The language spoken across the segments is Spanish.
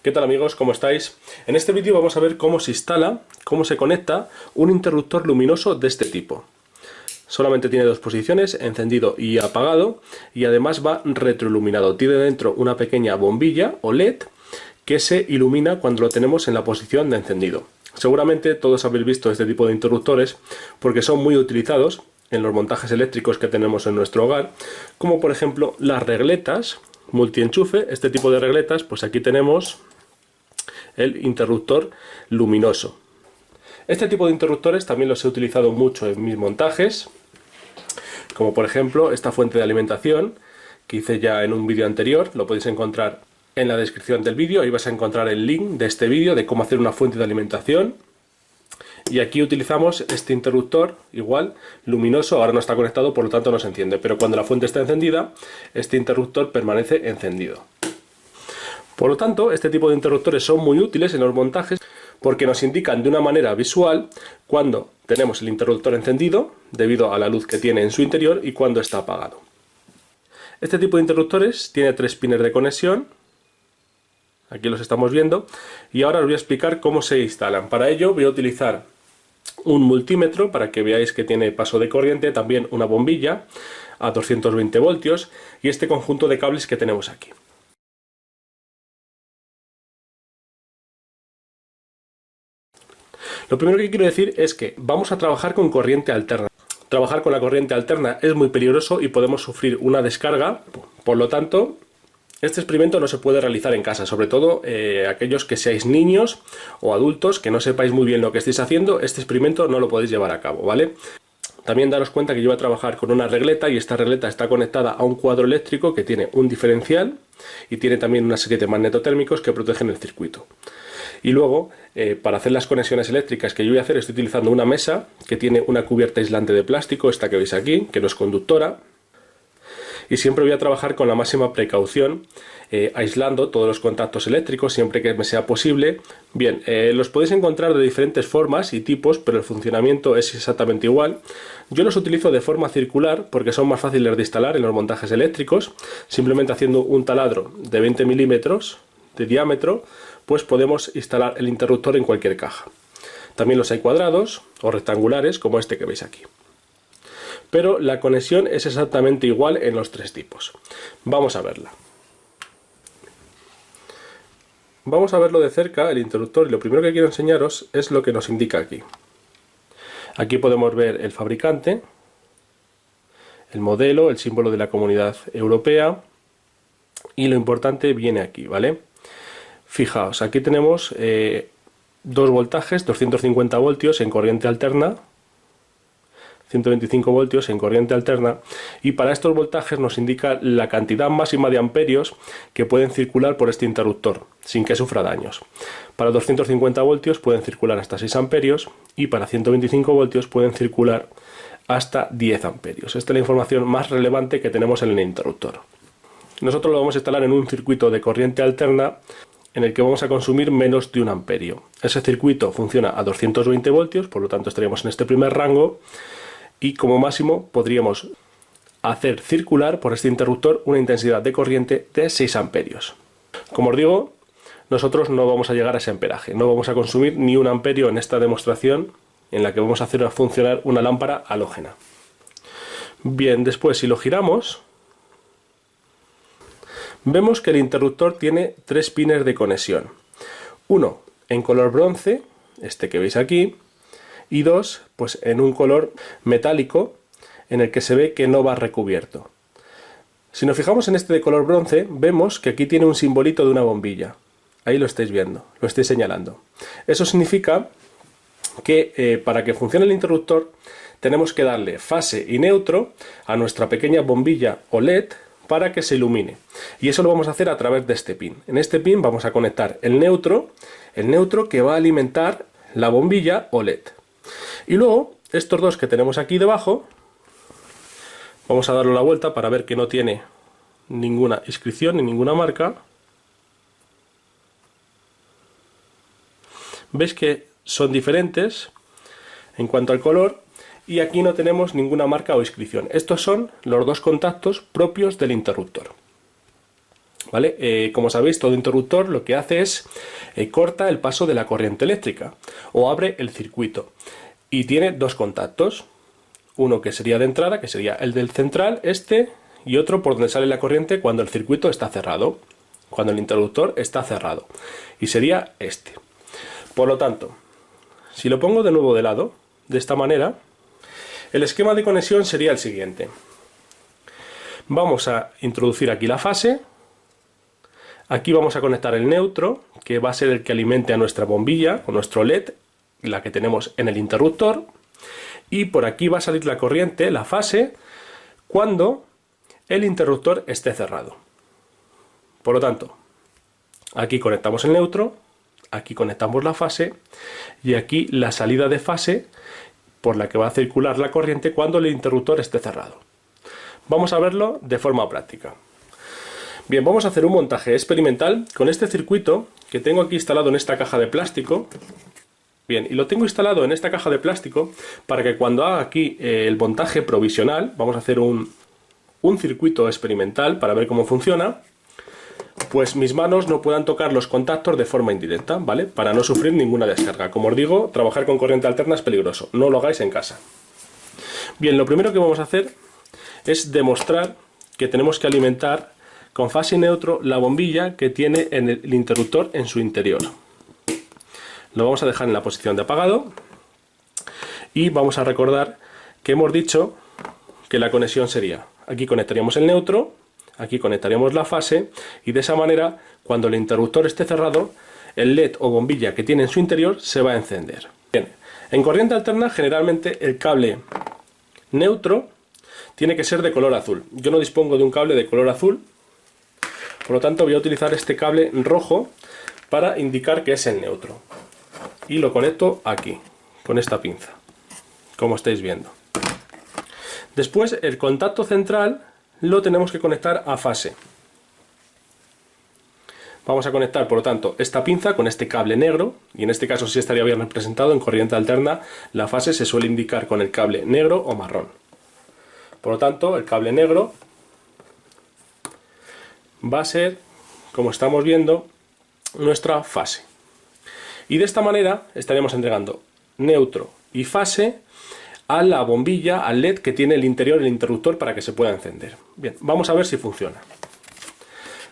¿Qué tal amigos? ¿Cómo estáis? En este vídeo vamos a ver cómo se instala, cómo se conecta un interruptor luminoso de este tipo. Solamente tiene dos posiciones, encendido y apagado, y además va retroiluminado. Tiene dentro una pequeña bombilla o LED que se ilumina cuando lo tenemos en la posición de encendido. Seguramente todos habéis visto este tipo de interruptores porque son muy utilizados en los montajes eléctricos que tenemos en nuestro hogar, como por ejemplo las regletas multienchufe. Este tipo de regletas, pues aquí tenemos el interruptor luminoso. Este tipo de interruptores también los he utilizado mucho en mis montajes, como por ejemplo esta fuente de alimentación que hice ya en un vídeo anterior. Lo podéis encontrar en la descripción del vídeo. Ahí vas a encontrar el link de este vídeo de cómo hacer una fuente de alimentación. Y aquí utilizamos este interruptor igual luminoso. Ahora no está conectado, por lo tanto no se enciende, pero cuando la fuente está encendida, este interruptor permanece encendido. Por lo tanto, este tipo de interruptores son muy útiles en los montajes porque nos indican de una manera visual cuando tenemos el interruptor encendido debido a la luz que tiene en su interior y cuando está apagado. Este tipo de interruptores tiene 3 pines de conexión. Aquí los estamos viendo y ahora os voy a explicar cómo se instalan. Para ello voy a utilizar un multímetro para que veáis que tiene paso de corriente, también una bombilla a 220 voltios y este conjunto de cables que tenemos aquí. Lo primero que quiero decir es que vamos a trabajar con corriente alterna. Trabajar con la corriente alterna es muy peligroso y podemos sufrir una descarga. Por lo tanto, este experimento no se puede realizar en casa, sobre todo aquellos que seáis niños o adultos que no sepáis muy bien lo que estáis haciendo. Este experimento no lo podéis llevar a cabo, ¿vale? También daros cuenta que yo voy a trabajar con una regleta y esta regleta está conectada a un cuadro eléctrico que tiene un diferencial y tiene también una serie de magnetotérmicos que protegen el circuito. Y luego, para hacer las conexiones eléctricas que yo voy a hacer, estoy utilizando una mesa que tiene una cubierta aislante de plástico, esta que veis aquí, que no es conductora. Y siempre voy a trabajar con la máxima precaución, aislando todos los contactos eléctricos siempre que me sea posible. Bien, los podéis encontrar de diferentes formas y tipos, pero el funcionamiento es exactamente igual. Yo los utilizo de forma circular porque son más fáciles de instalar en los montajes eléctricos. Simplemente haciendo un taladro de 20 milímetros de diámetro, pues podemos instalar el interruptor en cualquier caja. También los hay cuadrados o rectangulares, como este que veis aquí. Pero la conexión es exactamente igual en los 3 tipos. Vamos a verla. Vamos a verlo de cerca, el interruptor, y lo primero que quiero enseñaros es lo que nos indica aquí. Aquí podemos ver el fabricante, el modelo, el símbolo de la Comunidad Europea, y lo importante viene aquí, ¿vale? Fijaos, aquí tenemos 2 voltajes, 250 voltios en corriente alterna, 125 voltios en corriente alterna, y para estos voltajes nos indica la cantidad máxima de amperios que pueden circular por este interruptor sin que sufra daños. Para 250 voltios pueden circular hasta 6 amperios y para 125 voltios pueden circular hasta 10 amperios. Esta es la información más relevante que tenemos en el interruptor. Nosotros lo vamos a instalar en un circuito de corriente alterna en el que vamos a consumir menos de 1 amperio. Ese circuito funciona a 220 voltios, por lo tanto estaríamos en este primer rango, y como máximo podríamos hacer circular por este interruptor una intensidad de corriente de 6 amperios. Como os digo, nosotros no vamos a llegar a ese amperaje, no vamos a consumir ni 1 amperio en esta demostración en la que vamos a hacer funcionar una lámpara halógena. Bien, después si lo giramos, vemos que el interruptor tiene 3 pines de conexión. Uno en color bronce, este que veis aquí, y 2 pues en un color metálico en el que se ve que no va recubierto. Si nos fijamos en este de color bronce, vemos que aquí tiene un simbolito de una bombilla. Ahí lo estáis viendo, lo estoy señalando. Eso significa que para que funcione el interruptor tenemos que darle fase y neutro a nuestra pequeña bombilla o LED para que se ilumine. Y eso lo vamos a hacer a través de este pin. En este pin vamos a conectar el neutro que va a alimentar la bombilla o LED. Y luego, estos dos que tenemos aquí debajo, vamos a darle la vuelta para ver que no tiene ninguna inscripción ni ninguna marca. Veis que son diferentes en cuanto al color y aquí no tenemos ninguna marca o inscripción. Estos son los 2 contactos propios del interruptor. ¿vale? Como sabéis, todo interruptor lo que hace es corta el paso de la corriente eléctrica o abre el circuito. Y tiene dos contactos. Uno que sería de entrada, que sería el del central, y otro por donde sale la corriente cuando el circuito está cerrado, cuando el interruptor está cerrado. Y sería este. Por lo tanto, si lo pongo de nuevo de lado, de esta manera, el esquema de conexión sería el siguiente. Vamos a introducir aquí la fase. Aquí vamos a conectar el neutro, que va a ser el que alimente a nuestra bombilla o nuestro LED, la que tenemos en el interruptor. Y por aquí va a salir la corriente, la fase, cuando el interruptor esté cerrado. Por lo tanto, aquí conectamos el neutro, aquí conectamos la fase y aquí la salida de fase por la que va a circular la corriente cuando el interruptor esté cerrado. Vamos a verlo de forma práctica. Bien, vamos a hacer un montaje experimental con este circuito que tengo aquí instalado en esta caja de plástico. Bien, y lo tengo instalado en esta caja de plástico para que cuando haga aquí el montaje provisional, vamos a hacer un circuito experimental para ver cómo funciona, pues mis manos no puedan tocar los contactos de forma indirecta, ¿vale? Para no sufrir ninguna descarga. Como os digo, trabajar con corriente alterna es peligroso, no lo hagáis en casa. Bien, lo primero que vamos a hacer es demostrar que tenemos que alimentar con fase y neutro la bombilla que tiene en el interruptor en su interior. Lo vamos a dejar en la posición de apagado y vamos a recordar que hemos dicho que la conexión sería: aquí conectaríamos el neutro, aquí conectaríamos la fase y de esa manera, cuando el interruptor esté cerrado, el LED o bombilla que tiene en su interior se va a encender. Bien, en corriente alterna generalmente el cable neutro tiene que ser de color azul. Yo no dispongo de un cable de color azul, por lo tanto voy a utilizar este cable rojo para indicar que es el neutro. Y lo conecto aquí, con esta pinza, como estáis viendo. Después el contacto central lo tenemos que conectar a fase. Vamos a conectar, por lo tanto, esta pinza con este cable negro, y en este caso sí estaría bien representado. En corriente alterna la fase se suele indicar con el cable negro o marrón. Por lo tanto, el cable negro va a ser, como estamos viendo, nuestra fase. Y de esta manera estaremos entregando neutro y fase a la bombilla, al LED que tiene el interior del interruptor para que se pueda encender. Bien, vamos a ver si funciona.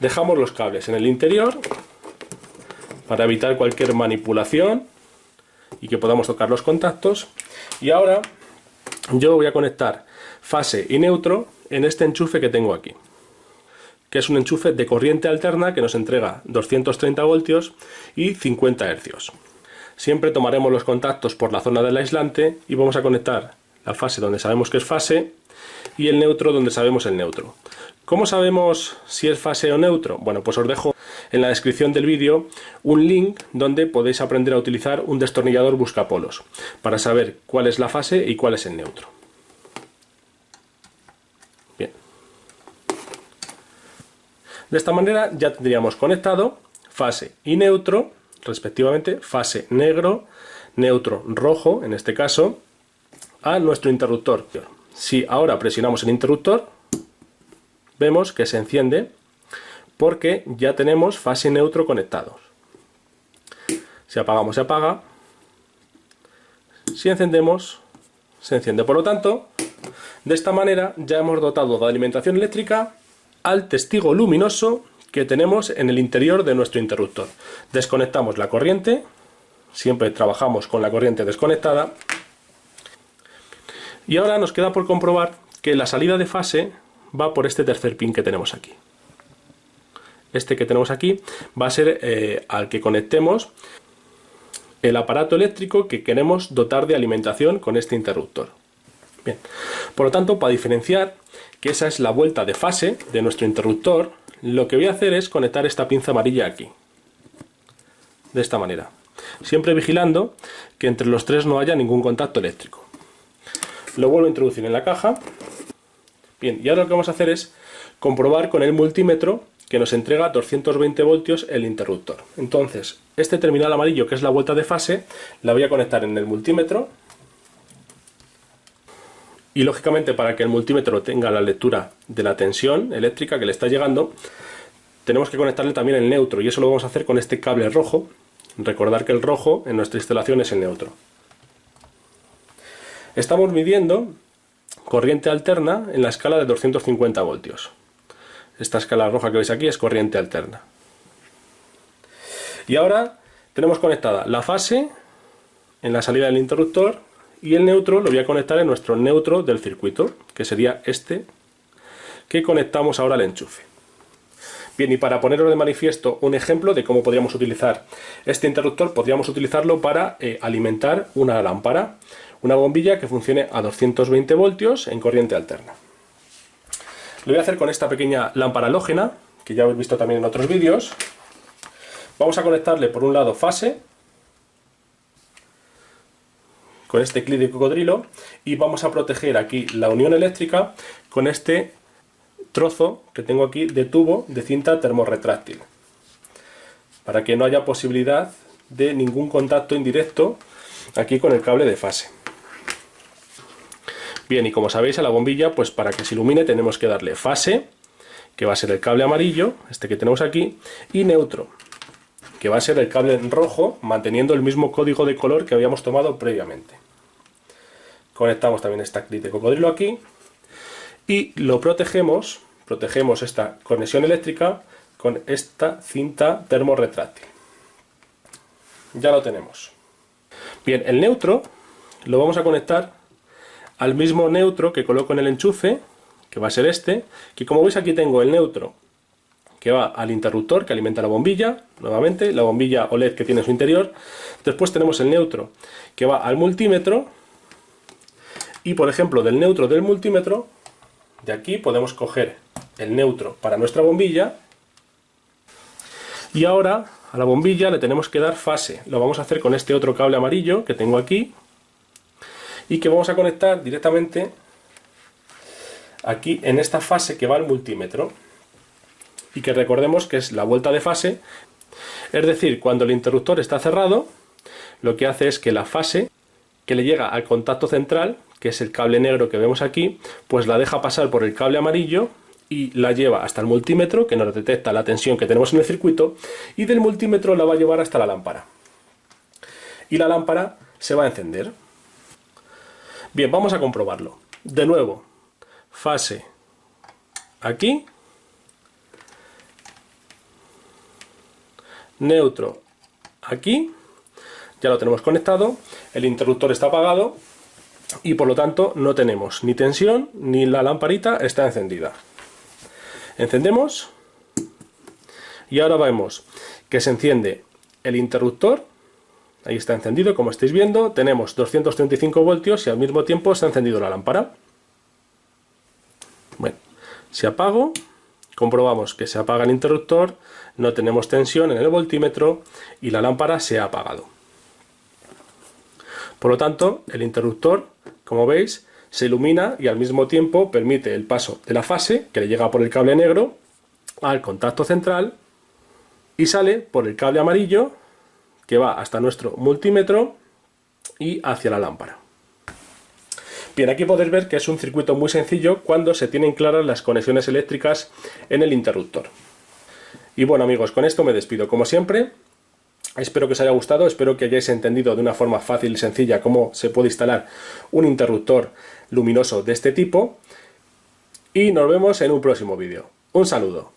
Dejamos los cables en el interior para evitar cualquier manipulación y que podamos tocar los contactos. Y ahora yo voy a conectar fase y neutro en este enchufe que tengo aquí, que es un enchufe de corriente alterna que nos entrega 230 voltios y 50 hercios. Siempre tomaremos los contactos por la zona del aislante y vamos a conectar la fase donde sabemos que es fase y el neutro donde sabemos el neutro. ¿Cómo sabemos si es fase o neutro? Bueno, pues os dejo en la descripción del vídeo un link donde podéis aprender a utilizar un destornillador buscapolos para saber cuál es la fase y cuál es el neutro. Bien. De esta manera ya tendríamos conectado fase y neutro, respectivamente fase negro, neutro rojo, en este caso, a nuestro interruptor. Si ahora presionamos el interruptor, vemos que se enciende porque ya tenemos fase y neutro conectados. Si apagamos, se apaga. Si encendemos, se enciende. Por lo tanto, de esta manera ya hemos dotado de alimentación eléctrica al testigo luminoso que tenemos en el interior de nuestro interruptor. Desconectamos la corriente, siempre trabajamos con la corriente desconectada. Y ahora nos queda por comprobar que la salida de fase va por este tercer pin que tenemos aquí. Este que tenemos aquí va a ser al que conectemos el aparato eléctrico que queremos dotar de alimentación con este interruptor. Bien, por lo tanto, para diferenciar que esa es la vuelta de fase de nuestro interruptor, lo que voy a hacer es conectar esta pinza amarilla aquí, de esta manera, siempre vigilando que entre los tres no haya ningún contacto eléctrico. Lo vuelvo a introducir en la caja. Bien, y ahora lo que vamos a hacer es comprobar con el multímetro que nos entrega 220 voltios el interruptor. Entonces, este terminal amarillo, que es la vuelta de fase, la voy a conectar en el multímetro. Y lógicamente, para que el multímetro tenga la lectura de la tensión eléctrica que le está llegando, tenemos que conectarle también el neutro, y eso lo vamos a hacer con este cable rojo. Recordar que el rojo en nuestra instalación es el neutro. Estamos midiendo corriente alterna en la escala de 250 voltios. Esta escala roja que veis aquí es corriente alterna. Y ahora tenemos conectada la fase en la salida del interruptor y el neutro lo voy a conectar en nuestro neutro del circuito, que sería este que conectamos ahora al enchufe. Bien, y para poneros de manifiesto un ejemplo de cómo podríamos utilizar este interruptor, podríamos utilizarlo para alimentar una lámpara, una bombilla que funcione a 220 voltios en corriente alterna. Lo voy a hacer con esta pequeña lámpara halógena, que ya habéis visto también en otros vídeos. Vamos a conectarle por un lado fase, con este clip de cocodrilo, y vamos a proteger aquí la unión eléctrica con este trozo que tengo aquí de tubo de cinta termorretráctil, para que no haya posibilidad de ningún contacto indirecto aquí con el cable de fase. Bien, y como sabéis, a la bombilla, pues para que se ilumine tenemos que darle fase, que va a ser el cable amarillo, este que tenemos aquí, y neutro, que va a ser el cable rojo, manteniendo el mismo código de color que habíamos tomado previamente. Conectamos también esta clip de cocodrilo aquí y lo protegemos esta conexión eléctrica con esta cinta termorretráctil. Ya lo tenemos. Bien, el neutro lo vamos a conectar al mismo neutro que coloco en el enchufe, que va a ser este, que como veis aquí tengo el neutro que va al interruptor que alimenta la bombilla, nuevamente, la bombilla OLED que tiene en su interior. Después tenemos el neutro que va al multímetro, y por ejemplo del neutro del multímetro, de aquí podemos coger el neutro para nuestra bombilla, y ahora a la bombilla le tenemos que dar fase. Lo vamos a hacer con este otro cable amarillo que tengo aquí, y que vamos a conectar directamente aquí en esta fase que va al multímetro, y que recordemos que es la vuelta de fase. Es decir, cuando el interruptor está cerrado, lo que hace es que la fase que le llega al contacto central, que es el cable negro que vemos aquí, pues la deja pasar por el cable amarillo y la lleva hasta el multímetro, que nos detecta la tensión que tenemos en el circuito, y del multímetro la va a llevar hasta la lámpara. Y la lámpara se va a encender. Bien, vamos a comprobarlo. De nuevo, fase aquí, neutro aquí, ya lo tenemos conectado, el interruptor está apagado y por lo tanto no tenemos ni tensión ni la lamparita está encendida. Encendemos y ahora vemos que se enciende el interruptor, ahí está encendido como estáis viendo, tenemos 235 voltios y al mismo tiempo se ha encendido la lámpara. Bueno, si apago, comprobamos que se apaga el interruptor, no tenemos tensión en el voltímetro y la lámpara se ha apagado. Por lo tanto, el interruptor, como veis, se ilumina y al mismo tiempo permite el paso de la fase, que le llega por el cable negro, al contacto central y sale por el cable amarillo, que va hasta nuestro multímetro y hacia la lámpara. Bien, aquí podéis ver que es un circuito muy sencillo cuando se tienen claras las conexiones eléctricas en el interruptor. Y bueno amigos, con esto me despido. Como siempre, espero que os haya gustado, espero que hayáis entendido de una forma fácil y sencilla cómo se puede instalar un interruptor luminoso de este tipo. Y nos vemos en un próximo vídeo. Un saludo.